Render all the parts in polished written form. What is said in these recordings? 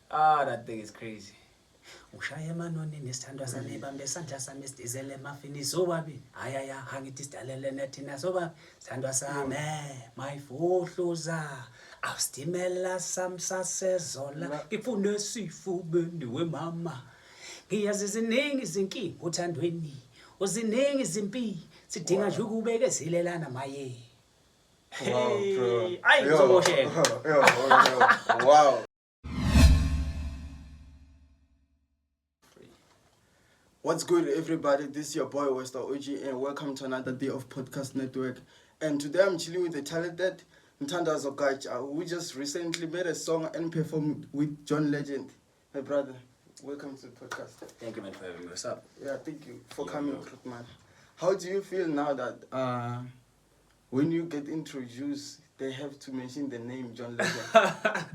That thing is crazy. Ushaya manoni nesithandwa sami bambe isandla sami sidizele emafini sobabi ayaya hangithi sidalele nethina sobabi sithandwa sami mayifuhluza awusitimela samsasezola ngifune esifubeni wemama ngiyazi ziningi izinkinga uthandweni uziningi izimpi sidinga nje ukubekezelelana maye. Wow, bro. Wow. What's good, everybody? This is your boy Wester OG, and welcome to another day of Podcast Network. And today I'm chilling with the talented Mthandazo Gatya, who just recently made a song and performed with John Legend. My brother, welcome to the podcast. Thank you, man, for having me. What's up? Yeah, thank you for coming, man. How do you feel now that when you get introduced, they have to mention the name John Legend?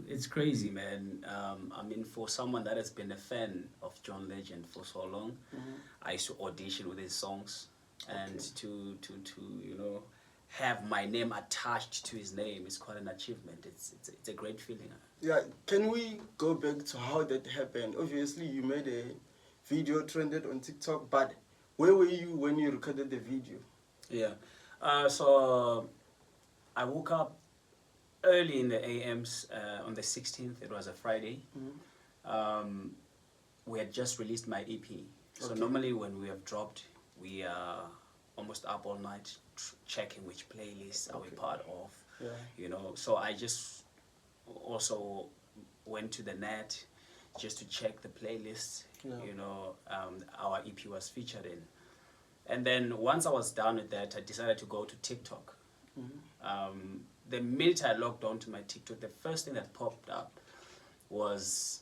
It's crazy, man. I mean, for someone that has been a fan of John Legend for so long, I used to audition with his songs, and to have my name attached to his name is quite an achievement. It's a great feeling. Yeah, can we go back to how that happened? Obviously, you made a video trended on TikTok, but where were you when you recorded the video? Yeah, so I woke up early in the AMs on the 16th. It was a Friday. We had just released my EP. So normally when we have dropped, we are almost up all night checking which playlists are we part of. So I just also went to the net just to check the playlists our EP was featured in. And then once I was done with that, I decided to go to TikTok. The minute I logged on to my TikTok, the first thing that popped up was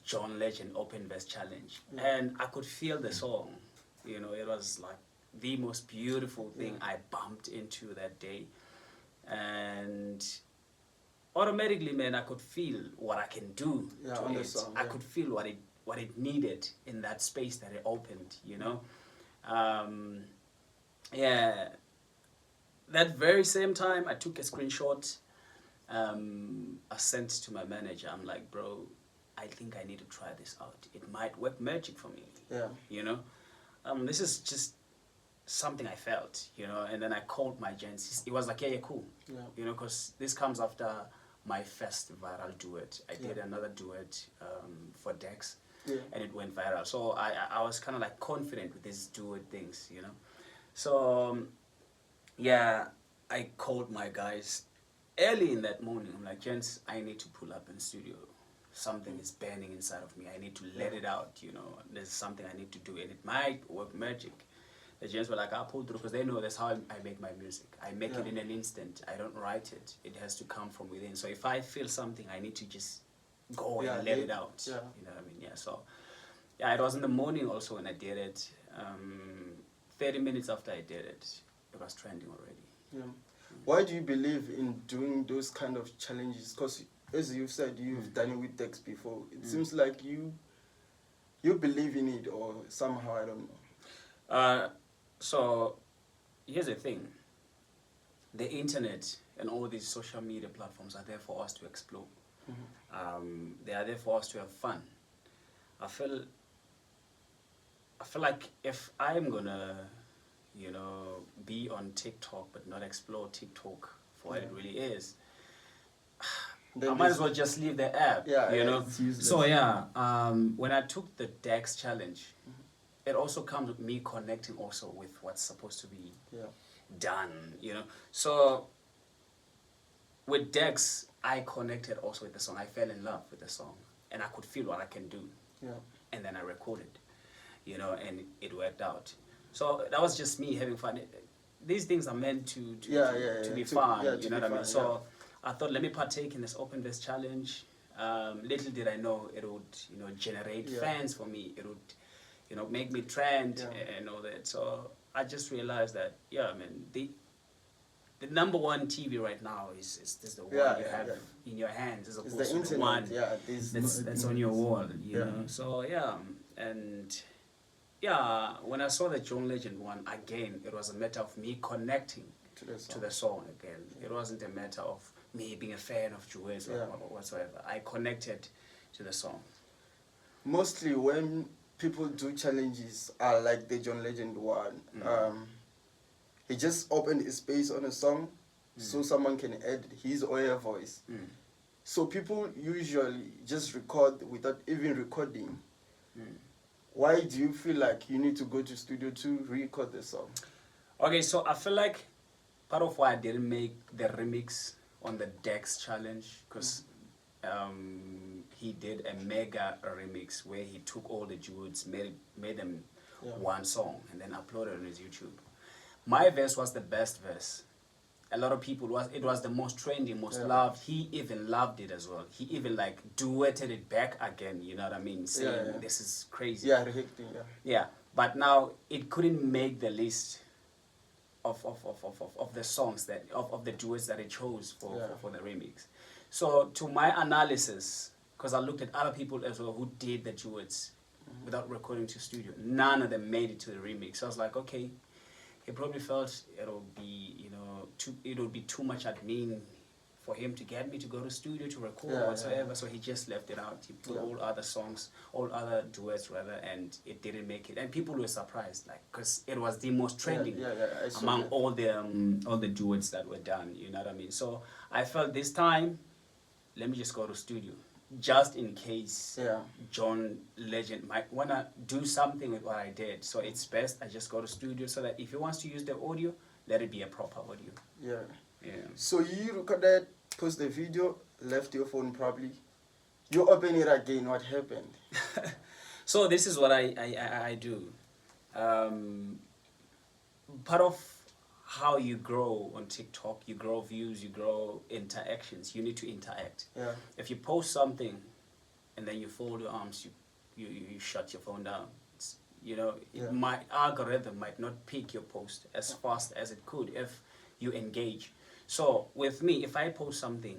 John Legend Open Verse Challenge. And I could feel the song. It was like the most beautiful thing I bumped into that day. And automatically, man, I could feel what I can do to it. Song, I could feel what it needed in that space that it opened, That very same time, I took a screenshot. I sent to my manager. I'm like, bro, I think I need to try this out. It might work magic for me. This is just something I felt, And then I called my gents. He was like, yeah, cool. Because this comes after my first viral duet. I did another duet for Dex, and it went viral. So I was kind of like confident with these duet things, So I called my guys early in that morning. I'm like, gents, I need to pull up in the studio. Something is burning inside of me. I need to let it out, There's something I need to do, and it might work magic. The gents were like, I'll pull through, because they know that's how I make my music. I make it in an instant. I don't write it. It has to come from within. So if I feel something, I need to just go and let it out. You know what I mean? So it was in the morning also when I did it. 30 minutes after I did it, it was trending already. Why do you believe in doing those kind of challenges? Because as you've said, you've done it with Dex before. It seems like you believe in it, or somehow, I don't know. So here's the thing. The internet and all these social media platforms are there for us to explore. They are there for us to have fun. I feel like if I'm gonna be on TikTok but not explore TikTok for what it really is, I might as well just leave the app. It's useless. So when I took the Dex challenge, it also comes with me connecting also with what's supposed to be done. So with Dex, I connected also with the song. I fell in love with the song, and I could feel what I can do. And then I recorded, and it worked out. So that was just me having fun. These things are meant to be fun, you know what I mean? So I thought, let me partake in this Open Verse Challenge. Little did I know it would, generate fans for me. It would, make me trend and all that. So I just realized that, the number one TV right now is the one you have in your hands, as opposed to the one that's on your wall, know. So and when I saw the John Legend one again, it was a matter of me connecting to the song again. It wasn't a matter of me being a fan of duets or whatsoever. I connected to the song. Mostly when people do challenges, like the John Legend one, he just opened a space on a song so someone can add his or her voice. So people usually just record without even recording. Why do you feel like you need to go to studio to record the song? Okay, so I feel like part of why I didn't make the remix on the Dex challenge, because he did a mega remix where he took all the dudes, made them one song, and then uploaded on his YouTube. My verse was the best verse. A lot of people, it was the most trending, most loved. He even loved it as well. He even like duetted it back again, you know what I mean? Saying this is crazy. Yeah, but now it couldn't make the list of the songs that of the duets that it chose for the remix. So to my analysis, because I looked at other people as well who did the duets without recording to studio, none of them made it to the remix. So I was like, okay, he probably felt it'll be, you know, it would be too much admin for him to get me to go to studio to record whatsoever. So he just left it out. He put all other songs, all other duets rather, and it didn't make it. And people were surprised, like, because it was the most trending among all the duets that were done. You know what I mean? So I felt this time, let me just go to studio, just in case John Legend might wanna do something with what I did. So it's best I just go to studio so that if he wants to use the audio, let it be a proper audio. Yeah. So you recorded, post the video, left your phone probably. You open it again, what happened? So this is what I do. Part of how you grow on TikTok, you grow views, you grow interactions, you need to interact. If you post something and then you fold your arms, you shut your phone down. You know, my algorithm might not pick your post as fast as it could if you engage. So with me, if I post something,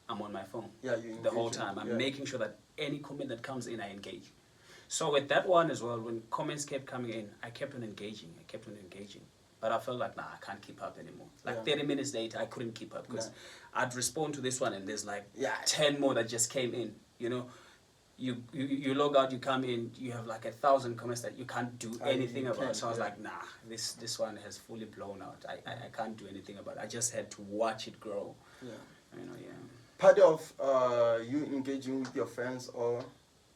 I'm on my phone the whole time. I'm making sure that any comment that comes in, I engage. So with that one as well, when comments kept coming in, I kept on engaging. But I felt like, nah, I can't keep up anymore. Like 30 minutes later, I couldn't keep up because I'd respond to this one and there's like 10 more that just came in, you know. You log out, you come in, you have like 1,000 comments that you can't do anything about. So I was like, nah, this one has fully blown out. I can't do anything about it. I just had to watch it grow. You know, Part of you engaging with your fans or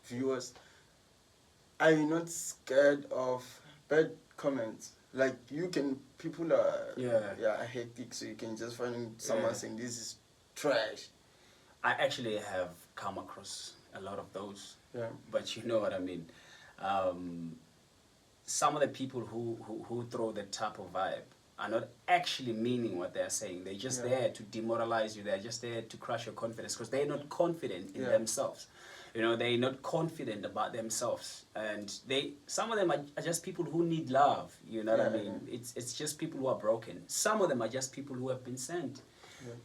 viewers, are you not scared of bad comments? Like people are hectic, so you can just find someone saying this is trash. I actually have come across a lot of those, but you know what I mean. Some of the people who throw that type of vibe are not actually meaning what they're saying. They're just there to demoralize you. They're just there to crush your confidence because they're not confident in themselves. You know, they're not confident about themselves, and some of them are just people who need love. You know what I mean? It's just people who are broken. Some of them are just people who have been sent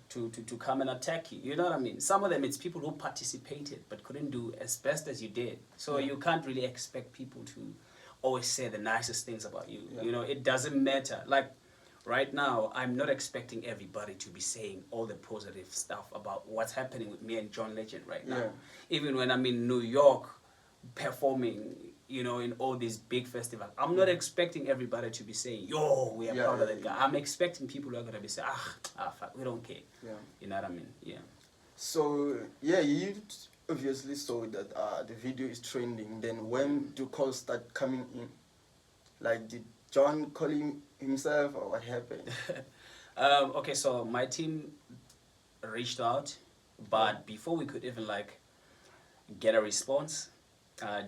to come and attack you. You know what I mean? Some of them, it's people who participated but couldn't do as best as you did. So you can't really expect people to always say the nicest things about you. You know, it doesn't matter. Like right now, I'm not expecting everybody to be saying all the positive stuff about what's happening with me and John Legend right now. Even when I'm in New York performing, you know, in all these big festivals, I'm not expecting everybody to be saying, yo, we are proud of that guy. I'm expecting people who are going to be saying, fuck, we don't care. You know what I mean? So, you obviously saw that the video is trending. Then when do calls start coming in? Like, did John call himself or what happened? Okay, so my team reached out, but before we could even like get a response,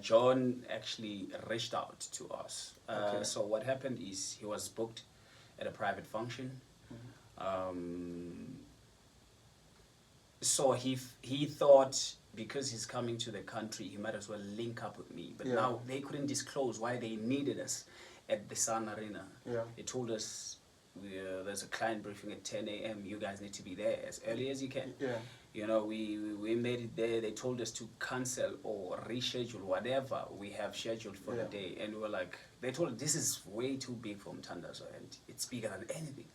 John actually reached out to us. So what happened is he was booked at a private function. So he thought because he's coming to the country, he might as well link up with me. But now they couldn't disclose why they needed us at the Sun Arena. They told us there's a client briefing at 10 a.m. You guys need to be there as early as you can. You know, we made it there. They told us to cancel or reschedule whatever we have scheduled for the day. And we were like, they told us this is way too big for Mthandazo and it's bigger than anything.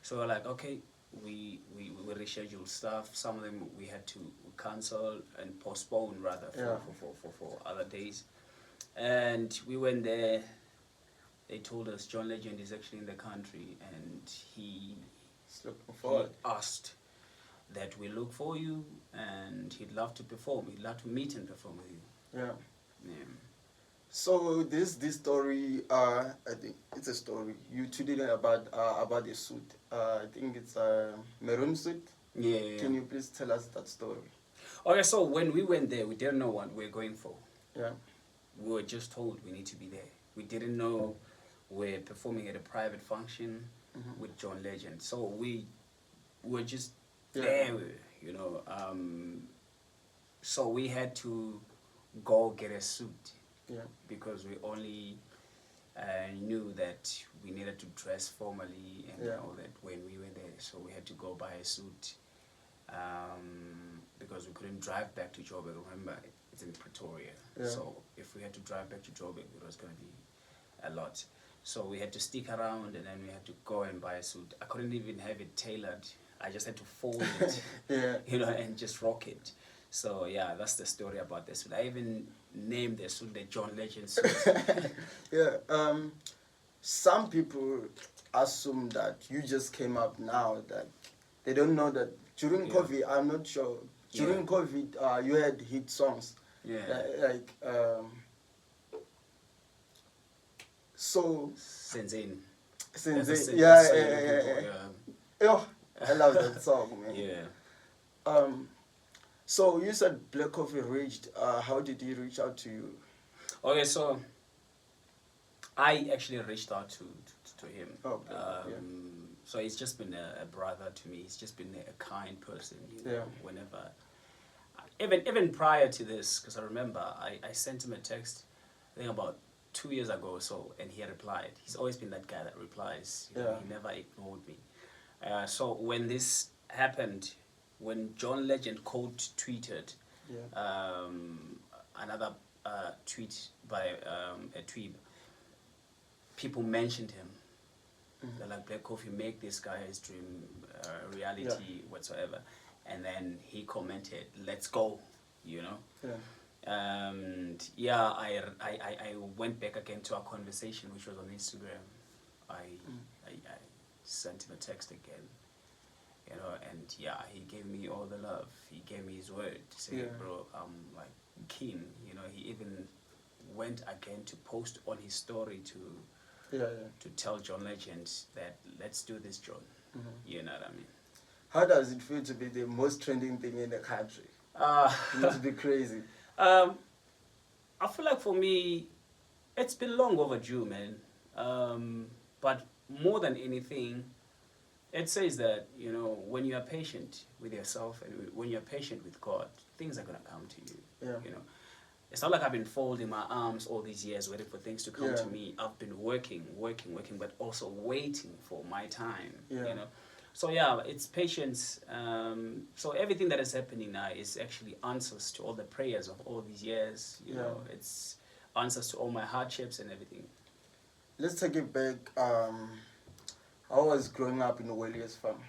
So we're like, okay, we rescheduled stuff. Some of them we had to cancel and postpone rather for other days. And we went there. They told us John Legend is actually in the country, and he asked that we look for you, and he'd love to perform. He'd love to meet and perform with you. Yeah. Yeah. So this story, I think it's a story. You tweeted about a suit. I think it's a maroon suit. Yeah. Can you please tell us that story? Okay, so when we went there, we didn't know what we were going for. Yeah. We were just told we need to be there. We didn't know we're performing at a private function with John Legend. So we were just there, you know. So we had to go get a suit. Yeah. Because we only knew that we needed to dress formally and all that when we were there. So we had to go buy a suit because we couldn't drive back to Joburg. Remember, it's in Pretoria. Yeah. So if we had to drive back to Joburg, it was going to be a lot. So we had to stick around, and then we had to go and buy a suit. I couldn't even have it tailored. I just had to fold it, you know, and just rock it. So yeah, that's the story about this suit. I even named the suit the John Legend suit. Yeah. Some people assume that you just came up now. That they don't know that during COVID. I'm not sure. During COVID, you had hit songs. Yeah. So. Senzeni. Yeah. Oh, I love that song, man. Yeah. So you said Black Coffee reached. How did he reach out to you? Okay, so I actually reached out to him. Oh, So he's just been a brother to me. He's just been a kind person. You know, whenever, even prior to this, because I remember I sent him a text, I think about 2 years ago or so, and he had replied. He's always been that guy that replies. You know, he never ignored me. So when this happened, when John Legend quote tweeted another tweet by a tweet, people mentioned him. They're like, Black Coffee, make this guy's dream reality whatsoever. And then he commented, let's go, you know. And I went back again to our conversation, which was on Instagram. I sent him a text again, you know, and he gave me all the love. He gave me his word to say, bro, I'm like keen, you know. He even went again to post on his story to tell John Legend that let's do this, John. You know what I mean? How does it feel to be the most trending thing in the country? It must be crazy. I feel like for me, it's been long overdue, man. But more than anything, it says that, you know, when you are patient with yourself and when you're patient with God, things are going to come to you. You know, it's not like I've been folding my arms all these years waiting for things to come to me. I've been working, but also waiting for my time, you know. So it's patience. So everything that is happening now is actually answers to all the prayers of all these years. You know, it's answers to all my hardships and everything. Let's take it back. I was growing up in a Wales farm.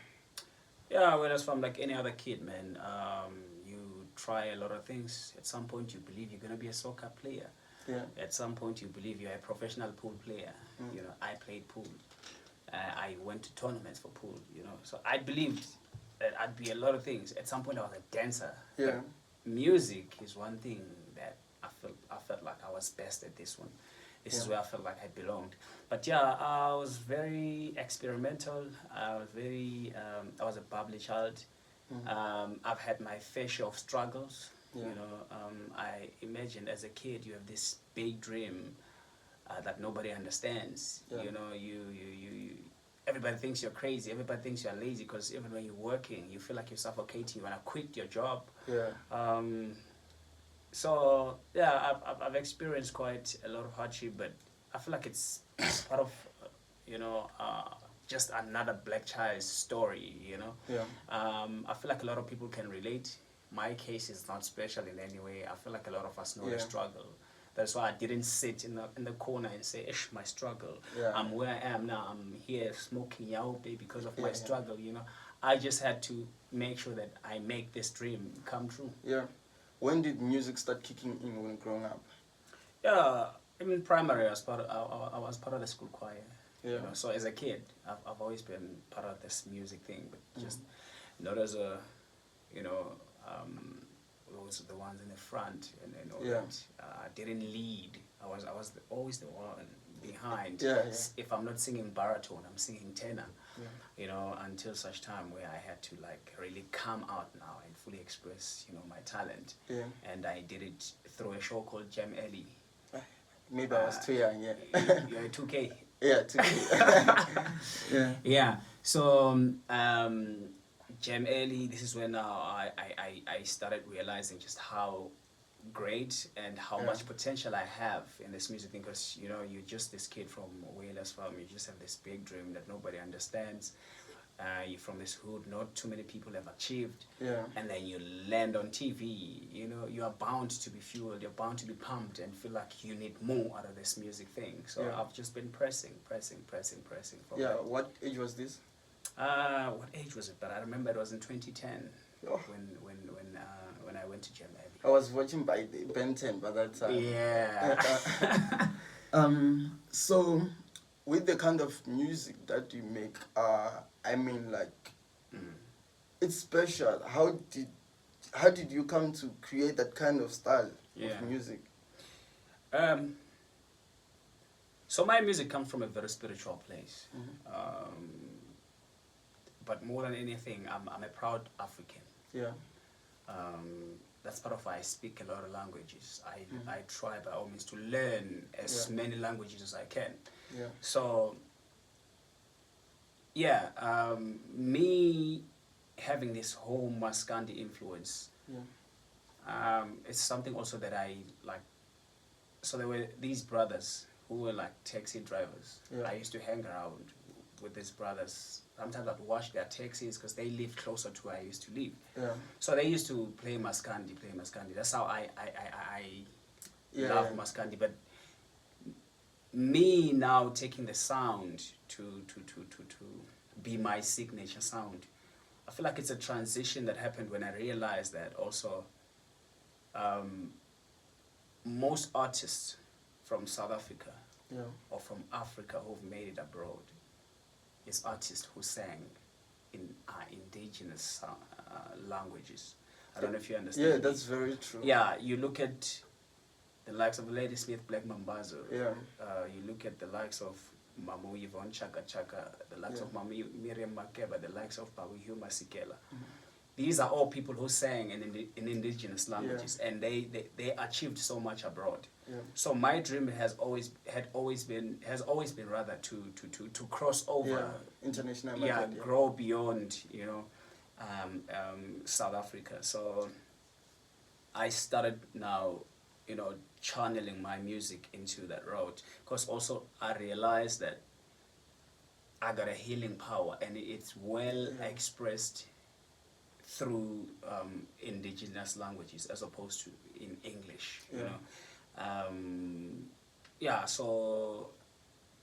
Yeah, Wales farm like any other kid, man. You try a lot of things. At some point, you believe you're gonna be a soccer player. At some point, you believe you're a professional pool player. You know, I played pool. I went to tournaments for pool, you know. So I believed that I'd be a lot of things. At some point, I was a dancer. But music is one thing that I felt like I was best at this one. This is where I felt like I belonged. But I was very experimental. I was a bubbly child. I've had my fair share of struggles. You know, I imagined as a kid you have this big dream that nobody understands. You know, you everybody thinks you're crazy. Everybody thinks you're lazy because even when you're working, you feel like you're suffocating. You want to quit your job. So I've experienced quite a lot of hardship, but I feel like it's part of, you know, just another black child's story. You know. I feel like a lot of people can relate. My case is not special in any way. I feel like a lot of us know the struggle. That's why I didn't sit in the corner and say, "Ish, my struggle. I'm where I am now. I'm here smoking yaope because of my struggle." You know, I just had to make sure that I make this dream come true. Yeah. When did music start kicking in when growing up? Yeah, in primary, I was part of the school choir. Yeah. You know, so as a kid, I've always been part of this music thing, but just not as a, you know, those are the ones in the front and all Yeah. that. I didn't lead. Always the one behind. Yeah, yeah. If I'm not singing baritone, I'm singing tenor. Yeah. You know, until such time where I had to like really come out now and fully express, you know, my talent. Yeah. And I did it through a show called Jam Alley. Maybe I was too young, yeah. You're a 2K. Yeah, too. Yeah. Yeah. So Jam Alley, this is when I started realizing just how great and how Yeah. much potential I have in this music thing, because you know you're just this kid from Wales farm, you just have this big dream that nobody understands. You're from this hood not too many people have achieved, Yeah. and then you land on TV. You know, you are bound to be fueled, you're bound to be pumped and feel like you need more out of this music thing. So Yeah. I've just been pressing from Yeah. that. What age was this? What age was it? But I remember it was in 2010 Oh. when I went to Jam Alley. I was watching by the Ben 10 by that time. Yeah. So, with the kind of music that you make, I mean, like, it's special. How did you come to create that kind of style Yeah. of music? So my music comes from a very spiritual place. Mm-hmm. But more than anything, I'm a proud African. Yeah. That's part of why I speak a lot of languages. Mm-hmm. I try by all means to learn as Yeah. many languages as I can. Yeah. So, yeah, me having this whole Maskandi influence, Yeah. it's something also that I like. So there were these brothers who were like taxi drivers. Yeah. I used to hang around with these brothers. Sometimes I'd wash their taxis because they lived closer to where I used to live. Yeah. So they used to play Maskandi. That's how I Yeah, love yeah. Maskandi. But me now taking the sound to be my signature sound, I feel like it's a transition that happened when I realized that also most artists from South Africa Yeah. or from Africa who've made it abroad is artists who sang in our indigenous languages. I don't know if you understand. Yeah, that's very true. Yeah, you look at the likes of Lady Smith, Black Mambazo. Yeah. You look at the likes of Mamu Yvonne Chaka Chaka, the likes of Mamu Miriam Makeba, the likes of Babu Hugh Masikela. These are all people who sang in indigenous languages, and they achieved so much abroad. Yeah. So my dream has always been rather to cross over, Yeah. International yeah, market, yeah. grow beyond, you know, South Africa. So I started now, you know, channeling my music into that road, because also I realized that I got a healing power, and it's well expressed through indigenous languages as opposed to in English, you know. Yeah, so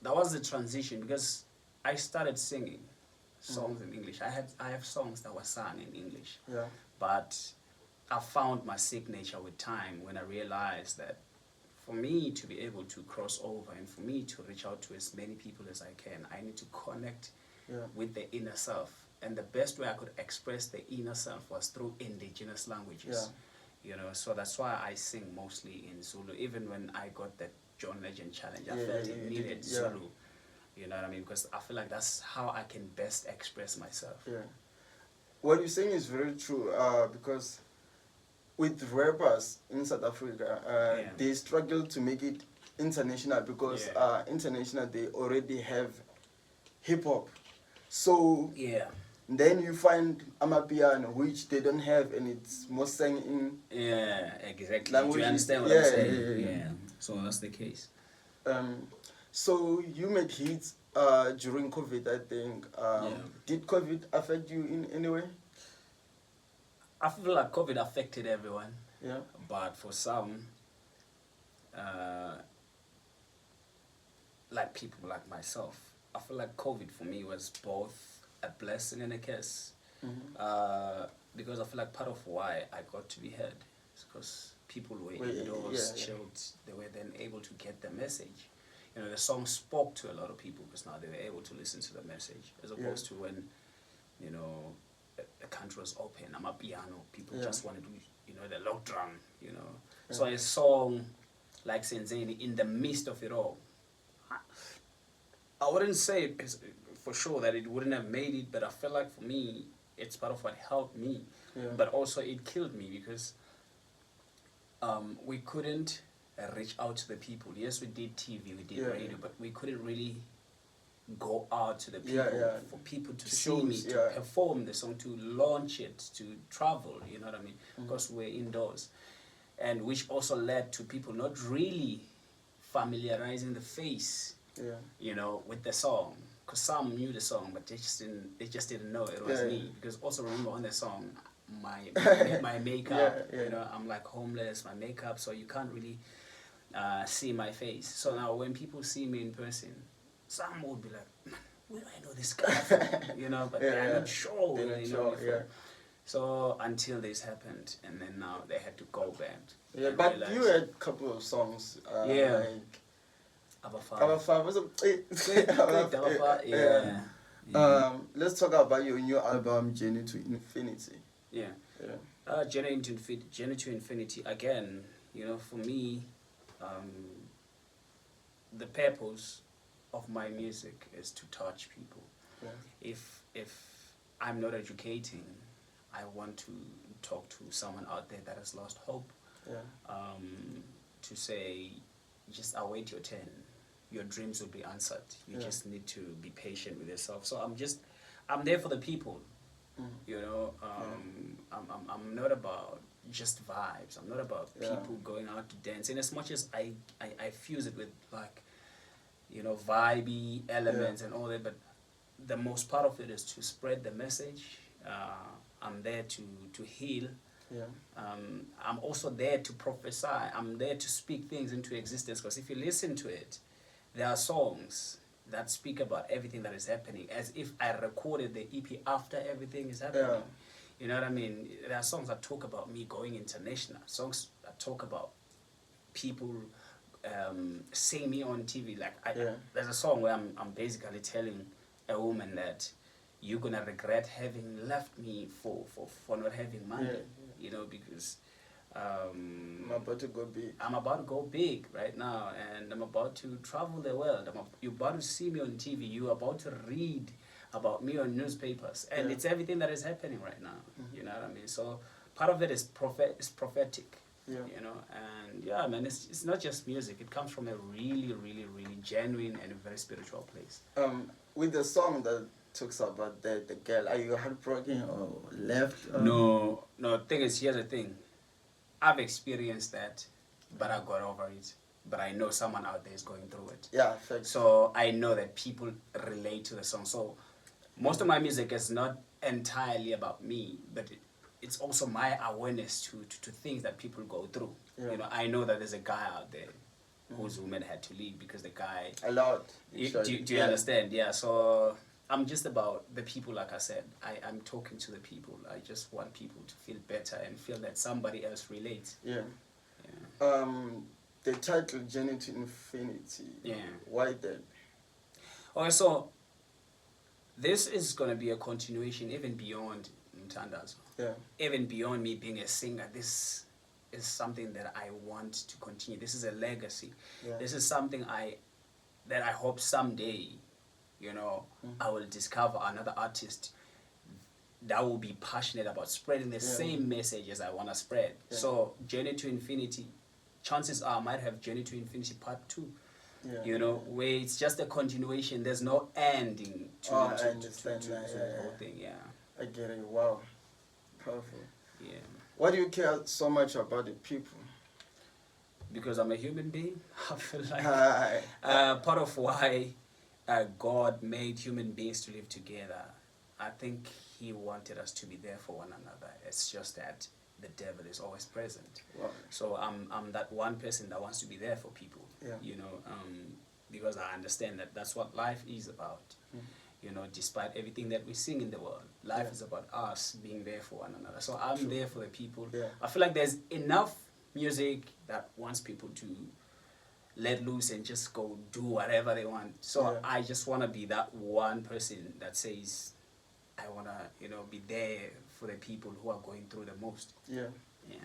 that was the transition, because I started singing songs in English. I have songs that were sung in English, Yeah. but I found my signature with time when I realized that for me to be able to cross over and for me to reach out to as many people as I can, I need to connect with the inner self. And the best way I could express the inner self was through indigenous languages. Yeah. You know, so that's why I sing mostly in Zulu. Even when I got that John Legend challenge, I Yeah, felt yeah, it you needed did, Zulu. You know what I mean? Because I feel like that's how I can best express myself. Yeah. What you're saying is very true, because with rappers in South Africa, they struggle to make it international, because international they already have hip hop. So then you find Amapiano, which they don't have, and it's more sang in exactly. language. Do you understand what I'm saying? Yeah. So that's the case. So you made hits during COVID, I think. Did COVID affect you in any way? I feel like COVID affected everyone. Yeah. But for some, like people like myself, I feel like COVID for me was both a blessing and a curse. Because I feel like part of why I got to be heard is because people were indoors, chilled. They were then able to get the message. You know, the song spoke to a lot of people because now they were able to listen to the message, as opposed to when, you know, the country was open. I'm a piano. People just want to do, you know, the lock drum. You know, so a song like Senzeni, in the midst of it all, I wouldn't say for sure that it wouldn't have made it, but I feel like for me, it's part of what helped me. But also it killed me because we couldn't reach out to the people. Yes, we did TV, we did radio, but we couldn't really go out to the people for people to see me, to perform the song, to launch it, to travel, you know what I mean? Because we're indoors. And which also led to people not really familiarizing the face, you know, with the song. Because some knew the song, but they just didn't know it was me. Because also remember on the song, my makeup, you know, I'm like homeless, my makeup, so you can't really see my face. So now when people see me in person, some would be like, where do I know this guy from? You know, but they're not sure. They're not sure, So until this happened, and then now they had to go back. Yeah, but realize. You had a couple of songs. Like Abafa was let's talk about your new album, Journey to Infinity. Journey to Infinity. Again, you know, for me, the purpose of my music is to touch people. If I'm not educating, I want to talk to someone out there that has lost hope. To say, just await your turn. Your dreams will be answered. You just need to be patient with yourself. So I'm there for the people. You know, I'm not about just vibes. I'm not about people going out to dance. And as much as I fuse it with, like, you know, vibey elements and all that, but the most part of it is to spread the message. I'm there to heal. I'm also there to prophesy. I'm there to speak things into existence, because if you listen to it, there are songs that speak about everything that is happening, as if I recorded the EP after everything is happening. You know what I mean? There are songs that talk about me going international, songs that talk about people seeing me on TV. Like there's a song where I'm basically telling a woman that you're gonna regret having left me for not having money. You know, because I'm about to go big. I'm about to go big right now, and I'm about to travel the world. You're about to see me on TV. You're about to read about me on newspapers, and it's everything that is happening right now. You know what I mean? So part of it is prophetic. You know, and man, it's not just music. It comes from a really, really, really genuine and a very spiritual place. With the song that talks about the girl, are you heartbroken or left? No. Thing is, here's the thing. I've experienced that, but I got over it. But I know someone out there is going through it. So I know that people relate to the song. So most of my music is not entirely about me, but it's also my awareness to things that people go through. You know, I know that there's a guy out there whose woman had to leave because the guy... A lot. Do you understand? So I'm just about the people, like I said. I'm talking to the people. I just want people to feel better and feel that somebody else relates. The title, Journey to Infinity. Why that? Okay, so this is going to be a continuation even beyond Mthandazo. Even beyond me being a singer, this is something that I want to continue. This is a legacy. This is something that I hope someday, you know, I will discover another artist that will be passionate about spreading the same message as I want to spread. So Journey to Infinity, chances are I might have Journey to Infinity Part 2. You know, where it's just a continuation. There's no ending to the whole thing. I get it. Wow. Powerful. Yeah. Why do you care so much about the people? Because I'm a human being. I feel like part of why God made human beings to live together, I think He wanted us to be there for one another. It's just that the devil is always present. So I'm that one person that wants to be there for people. You know, because I understand that that's what life is about. You know, despite everything that we sing in the world, life is about us being there for one another. So I'm there for the people. Yeah. I feel like there's enough music that wants people to let loose and just go do whatever they want. So I just want to be that one person that says, I want to, you know, be there for the people who are going through the most. Yeah. Yeah.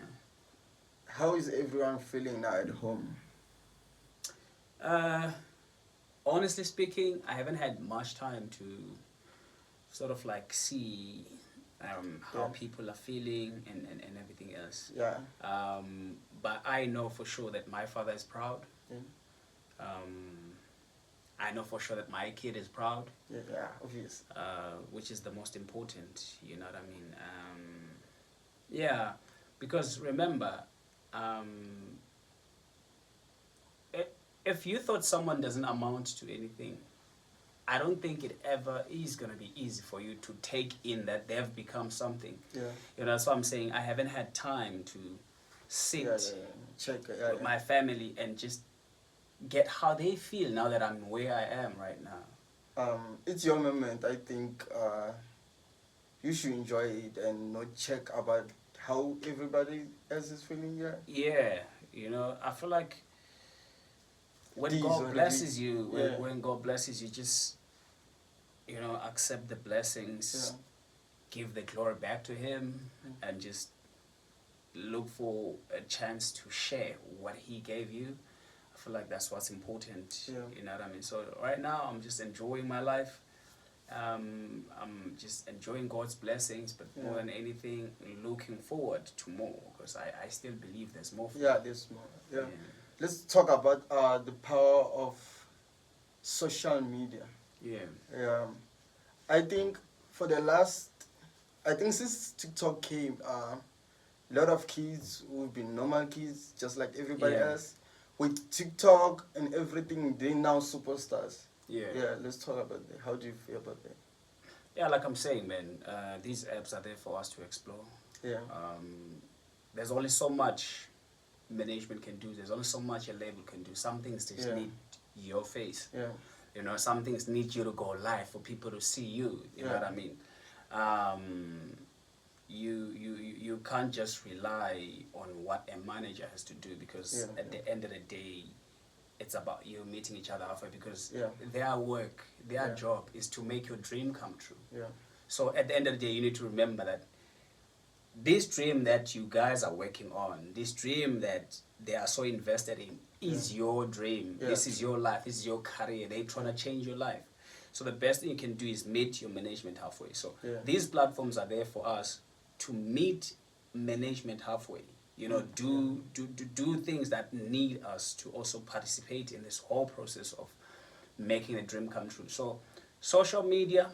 How is everyone feeling now at home? Honestly speaking, I haven't had much time to sort of like see how people are feeling and everything else. Yeah. But I know for sure that my father is proud. Yeah. I know for sure that my kid is proud. Yeah, obvious. Which is the most important, you know what I mean? Yeah, because remember, if you thought someone doesn't amount to anything, I don't think it ever is going to be easy for you to take in that they've become something. Yeah. You know, that's why I'm saying I haven't had time to sit check with my family and just get how they feel now that I'm where I am right now. It's your moment. I think you should enjoy it and not check about how everybody else is feeling. Yeah, you know, I feel like when God blesses you, when God blesses you, just, you know, accept the blessings, give the glory back to Him, and just look for a chance to share what He gave you. I feel like that's what's important. You know what I mean? So right now, I'm just enjoying my life. I'm just enjoying God's blessings, but more than anything, looking forward to more, because I still believe there's more. There's more. Yeah. Let's talk about the power of social media. I think since TikTok came, a lot of kids who've been normal kids, just like everybody else, with TikTok and everything, they're now superstars. Let's talk about that. How do you feel about that? Yeah, like I'm saying, man, these apps are there for us to explore. There's only so much management can do. There's only so much a label can do. Some things just need your face. You know, some things need you to go live for people to see you. You know what I mean? You can't just rely on what a manager has to do, because at the end of the day, it's about you meeting each other halfway, because their work, their job is to make your dream come true. So at the end of the day, you need to remember that this dream that you guys are working on, this dream that they are so invested in, is your dream. This is your life. This is your career. They're trying to change your life. So the best thing you can do is meet your management halfway. So these platforms are there for us to meet management halfway. You know, do things that need us to also participate in this whole process of making a dream come true. So social media,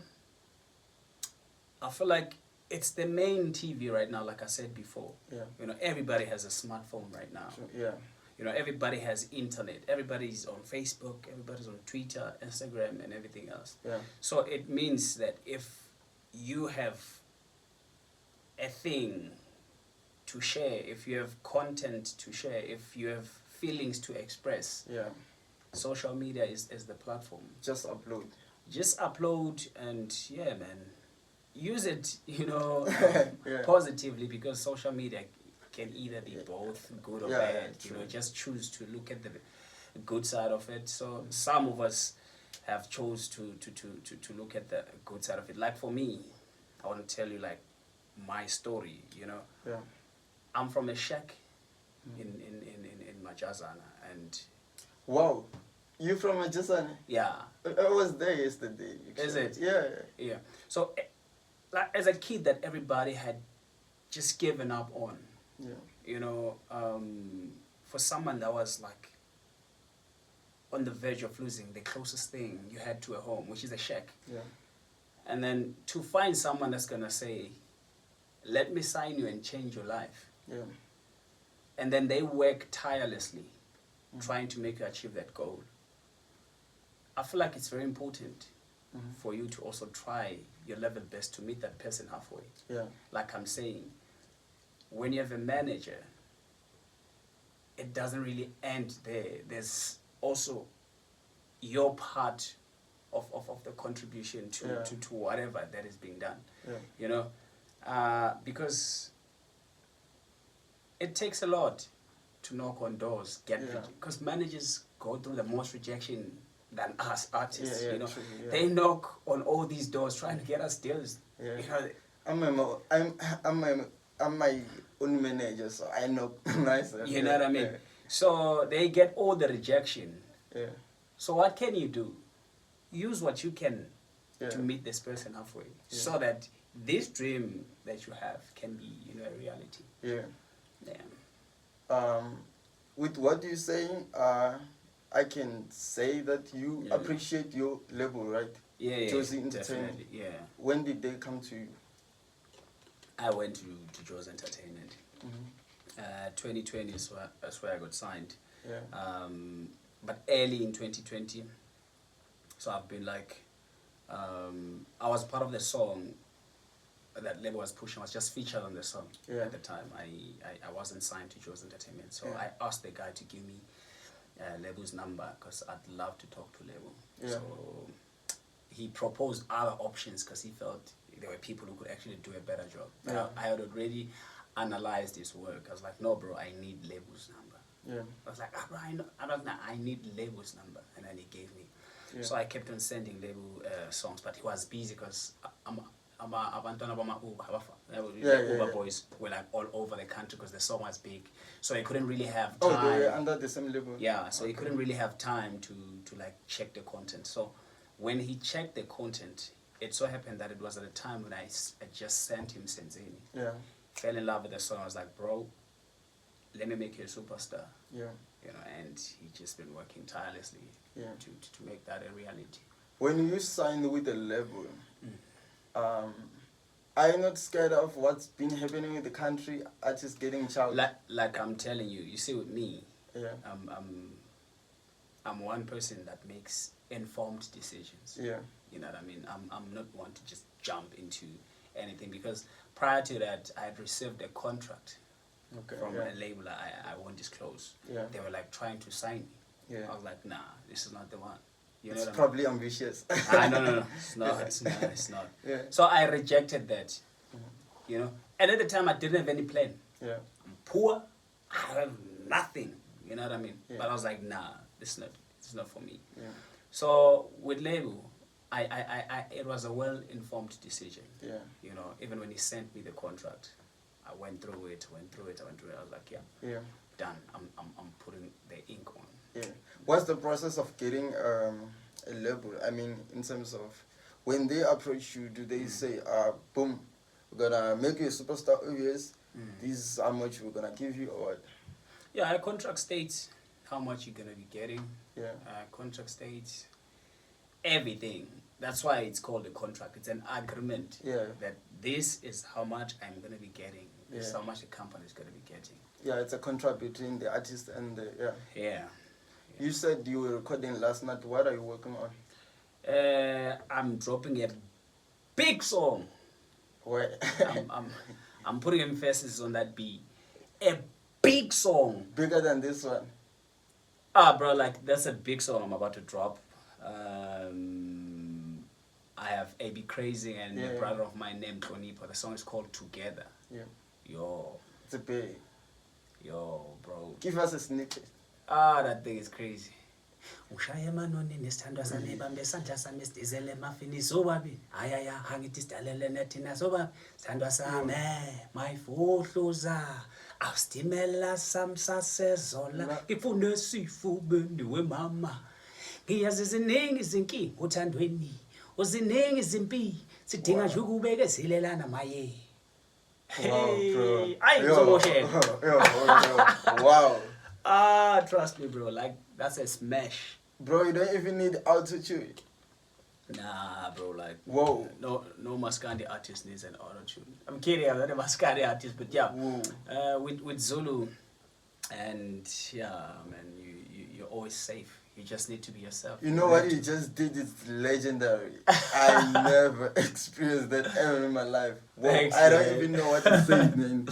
I feel like it's the main TV right now, like I said before. You know, everybody has a smartphone right now. You know, everybody has internet. Everybody's on Facebook. Everybody's on Twitter, Instagram, and everything else. So it means that if you have a thing to share, if you have content to share, if you have feelings to express, social media is the platform. Just upload. Just upload and man, use it, you know, positively, because social media can either be both good or bad. You know, just choose to look at the good side of it. So some of us have chose to look at the good side of it. Like for me, I want to tell you like my story. You know, I'm from a shack in Mthandazo, and wow, you from Mthandazo? Yeah, I was there yesterday. Actually. Is it? Yeah. So, like as a kid, that everybody had just given up on. You know, for someone that was like on the verge of losing the closest thing you had to a home, which is a shack. And then to find someone that's gonna say, let me sign you and change your life. And then they work tirelessly trying to make you achieve that goal. I feel like it's very important for you to also try your level best to meet that person halfway. Like I'm saying, when you have a manager, it doesn't really end there. There's also your part of the contribution to, Yeah. to whatever that is being done. Yeah. You know, because it takes a lot to knock on doors, because managers go through the most rejection than us artists. Yeah, You know, true, yeah. they knock on all these doors trying to get us deals. Yeah. You know, I'm my own manager, so I know myself. you know what I mean? So they get all the rejection. Yeah. So what can you do? Use what you can Yeah. to meet this person halfway, Yeah. so that this dream that you have can be, you know, a reality. Yeah. Yeah. With what you're saying, I can say that you Yeah. appreciate your label, right? Yeah, Josie Entertainment. definitely. Yeah. When did they come to you? I went to Joe's Entertainment. Mm-hmm. 2020 is where I got signed. Yeah. But early in 2020, so I've been like, I was part of the song that label was pushing. I was just featured on the song at the time. I wasn't signed to Joe's Entertainment, so I asked the guy to give me label's number because I'd love to talk to label. Yeah. So he proposed other options because he felt there were people who could actually do a better job. But Yeah. I had already analyzed his work. I was like, no, bro, I need label's number. Yeah. I was like, bro, I need label's number, and then he gave me. Yeah. So I kept on sending label songs, but he was busy because Uber boys were like all over the country because the song was big, so he couldn't really have time. Oh, they were under the same label. Yeah, so he couldn't really have time to like check the content. So when he checked the content, it so happened that it was at a time when I just sent him Senzeni. Yeah. Fell in love with the song. I was like, bro, let me make you a superstar. Yeah. You know, and he just been working tirelessly to make that a reality. When you signed with the label, are you not scared of what's been happening in the country? Artists getting child. Like I'm telling you, you see with me, Yeah. I'm one person that makes informed decisions. Yeah. You know what I mean? I'm not one to just jump into anything, because prior to that I had received a contract from a label I won't disclose. Yeah. They were like trying to sign me. Yeah. I was like, nah, this is not the one. You know It's what probably ambitious. No. It's not. Yeah. So I rejected that. You know? And at the time I didn't have any plan. Yeah. I'm poor. I have nothing. You know what I mean? Yeah. But I was like, nah, this is not for me. Yeah. So with label, it was a well-informed decision. Yeah. You know, even when he sent me the contract, I went through it. I was like, Yeah. done. I'm putting the ink on. Yeah. What's the process of getting a label? I mean, in terms of when they approach you, do they say, boom, we're gonna make you a superstar obvious, this is how much we're gonna give you, or what? Yeah, our contract states how much you're gonna be getting. Yeah. Contract states everything. That's why it's called a contract. It's an agreement. Yeah. That this is how much I'm gonna be getting. This is Yeah. how much the company is gonna be getting. Yeah, it's a contract between the artist and the Yeah. You said you were recording last night. What are you working on? I'm dropping a big song. Where? I'm putting emphasis on that B. A big song. Bigger than this one. Bro, like that's a big song I'm about to drop. I have AB Crazy and a brother of mine named Tonipo. The song is called Together. Yeah. Yo, It's a big. bro. Give us a snippet. That thing is crazy. Ushaye manoni nesithandwa sami bambe sandla sami sidizele mafini sobabi ayaya hangithi sidalele nethina sobabi sithandwa sami mayifohluza awustimela samsasezola ngifune sifubeni wemama ngiyazi ziningi izinkinga uthandweni uziningi izimpi sidinga nje ukubekezelelana maye. Wow, bro. Wow. Trust me, bro. Like, that's a smash. Bro, you don't even need auto-tune. Nah, bro. Like, whoa. No Maskandi artist needs an auto-tune. I'm kidding. I'm not a Maskandi artist, but yeah. With Zulu, and yeah, man, you're always safe. You just need to be yourself. You know what you just did is legendary. I never experienced that ever in my life. Whoa, thanks, I don't even know what to say, man.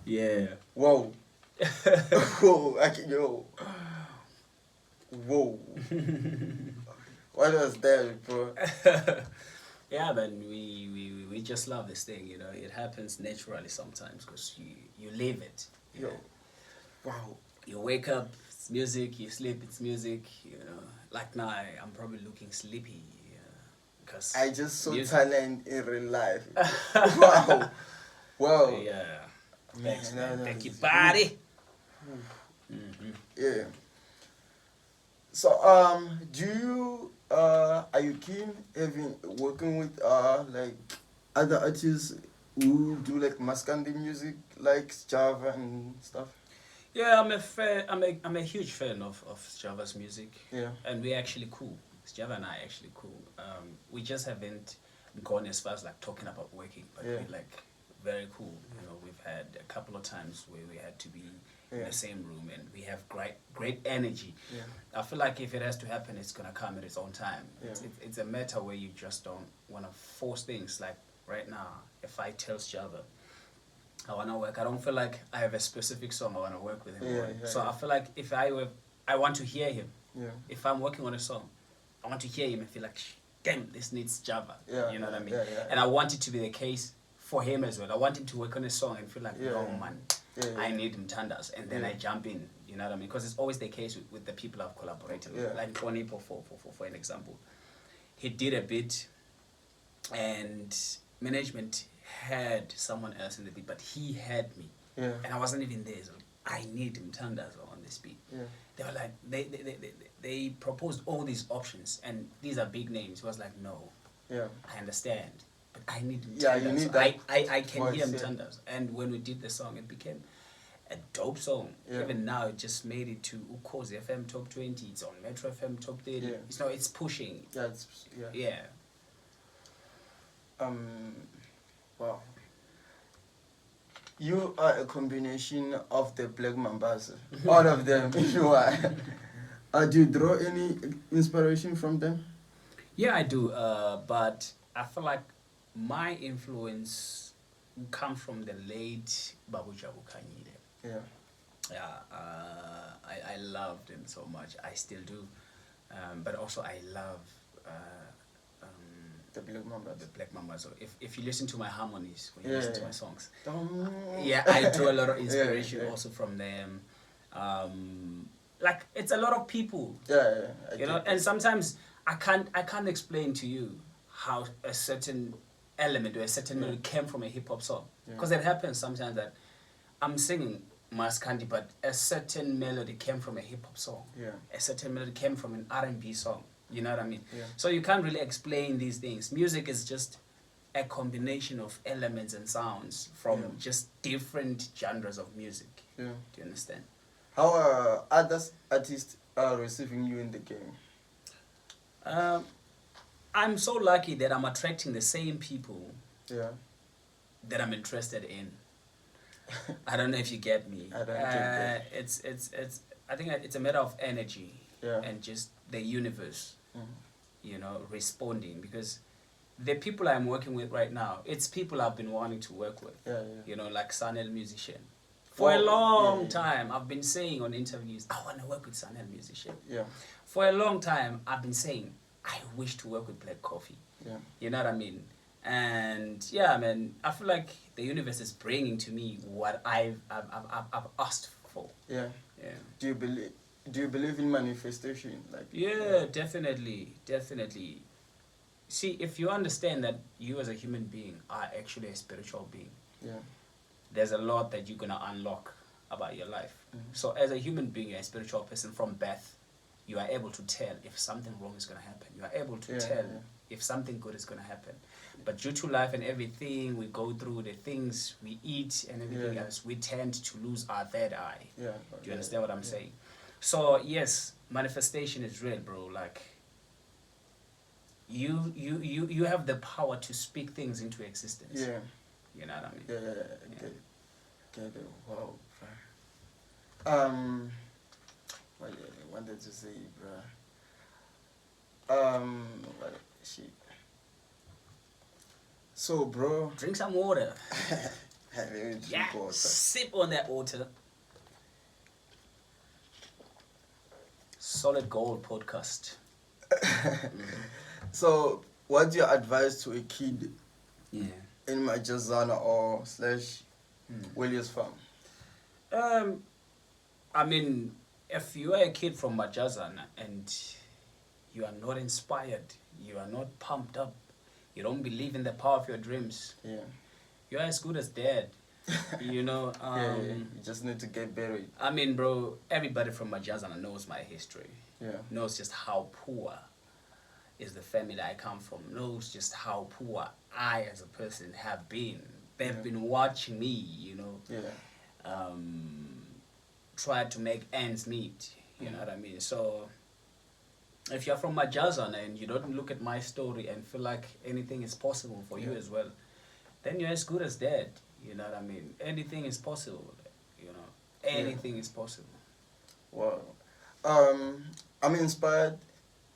Yeah. Whoa. Whoa. Whoa. What was that, bro? Yeah, man, we just love this thing, you know. It happens naturally sometimes because you live it. You Yo, know? wow. You wake up, it's music. You sleep, it's music. You know, like now, I'm probably looking sleepy because I just saw music. talent in real life. Wow. Wow. Yeah, Man, thanks, that man. was Thank you, huge. buddy. Mm-hmm. Yeah. So, do you are you keen having working with like other artists who do like Maskandi music like Java and stuff? Yeah, I'm a huge fan of Java's music. Yeah. And we're actually cool. Java and I are actually cool. We just haven't gone as far as like talking about working, but Yeah. we're like very cool. You know, we've had a couple of times where we had to be in Yeah. the same room, and we have great energy. Yeah. I feel like if it has to happen, it's gonna come at its own time. Yeah. It's a matter where you just don't want to force things. Like right now, if I tell Java I want to work, I don't feel like I have a specific song I want to work with him Yeah, on. yeah, So yeah. I feel like if I want to hear him. Yeah. If I'm working on a song, I want to hear him and feel like, damn, this needs Java. Yeah, You know what I mean? yeah, yeah. And I want it to be the case for him as well. I want him to work on a song and feel like, Yeah, no, yeah. man, Yeah, yeah. I need Mthandazo. And then Yeah. I jump in, you know what I mean? Because it's always the case with the people I've collaborated with. Yeah. Like Tonipo, for an example. He did a bit, and management had someone else in the beat, but he had me. Yeah. And I wasn't even there. So I need Mthandazo on this beat. Yeah. They were like, they proposed all these options, and these are big names. He was like, no, Yeah. I understand, but I need Mthandazo. Yeah, you need that I can voice, hear yeah. Mthandazo. And when we did the song, it became a dope song. Yeah. Even now, it just made it to Ukhozi FM Top 20. It's on Metro FM Top 30. Yeah. It's pushing. Yeah. Yeah. Yeah. Wow. You are a combination of the Black Mambas. All of them, you are. Do you draw any inspiration from them? Yeah, I do. But I feel like my influence comes from the late Babu Jabu Kanyile. Yeah. Yeah, I loved him so much. I still do. But also I love The Black Mambas. the Black Mamba. So if you listen to my harmonies, when you Yeah, listen to yeah. my songs, Um, yeah, I draw a lot of inspiration Yeah, yeah. also from them. Like it's a lot of people, Yeah, I you know, get and it. sometimes I can't explain to you how a certain element or a certain Yeah. melody came from a hip hop song, Yeah. because it happens sometimes that I'm singing Maskandi, but a certain melody came from a hip hop song. Yeah. A certain melody came from an R&B song. You know what I mean? Yeah. So you can't really explain these things. Music is just a combination of elements and sounds from Yeah. just different genres of music. Yeah. Do you understand? How are other artists receiving you in the game? I'm so lucky that I'm attracting the same people Yeah. that I'm interested in. I don't know if you get me. I don't get that. It's I think it's a matter of energy. Yeah. And just the universe, Mhm. you know, responding, because the people I'm working with right now, it's people I've been wanting to work with. Yeah, yeah. You know, like Sanel musician. For a Oh, long yeah, yeah. time, I've been saying on interviews, I want to work with Sanel musician. Yeah. For a long time, I've been saying, I wish to work with Black Coffee. Yeah. You know what I mean? And yeah, man, I feel like the universe is bringing to me what I've asked for. Yeah. Yeah. Do you believe in manifestation? Like. Yeah, definitely. See, if you understand that you as a human being are actually a spiritual being, Yeah. there's a lot that you're gonna unlock about your life. Mhm. So as a human being, you're a spiritual person from birth. You are able to tell if something wrong is gonna happen. You are able to Yeah, tell yeah. if something good is gonna happen. But due to life and everything we go through, the things we eat and everything Yeah. else, we tend to lose our third eye. Yeah. Do you understand what I'm saying? So yes, manifestation is real, bro. Like you have the power to speak things into existence. Yeah. You know what I mean? Yeah. Yeah. Yeah. Get it. Wow. What I wanted to say, bro. What shit. So, bro. Drink some water. Let me drink Yeah, water. sip on that water. Solid Gold podcast. So, what's your advice to a kid Yeah. in Mthandazo or Williams Farm? I mean, if you are a kid from Mthandazo and you are not inspired, you are not pumped up, you don't believe in the power of your dreams, Yeah. you're as good as dead. You know, You just need to get buried. I mean, bro, everybody from Mthandazo knows my history. Yeah. Knows just how poor is the family I come from. Knows just how poor I as a person have been. They've been watching me, you know. Yeah. Try to make ends meet. You know what I mean? So if you're from Mthandazo and you don't look at my story and feel like anything is possible for you as well, then you're as good as dead. You know what I mean? Anything is possible. You know, anything is possible. Wow. I'm inspired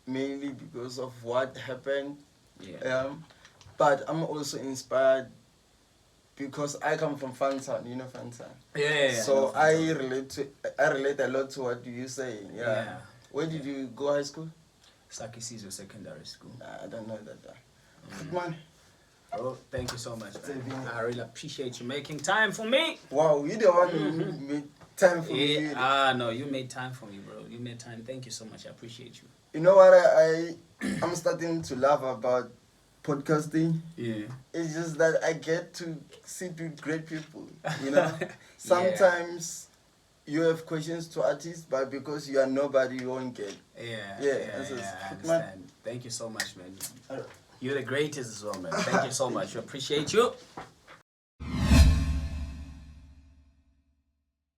mainly because of what happened. Yeah. But I'm also inspired because I come from Fantan, you know Fantan. Yeah. So I relate a lot to what you say. Yeah. Where did you go high school? Sakisizo Secondary School. I don't know that. Good man. Bro, thank you so much, man. I really appreciate you making time for me. Wow, you the one who made time for me. No, you made time for me, bro. You made time. Thank you so much. I appreciate you. You know what I'm starting to laugh about podcasting? Yeah. It's just that I get to sit with great people, you know? Sometimes you have questions to artists, but because you are nobody, you won't get. I understand. Thank you so much, man. You're the greatest as well, man. Thank you so much. I appreciate you.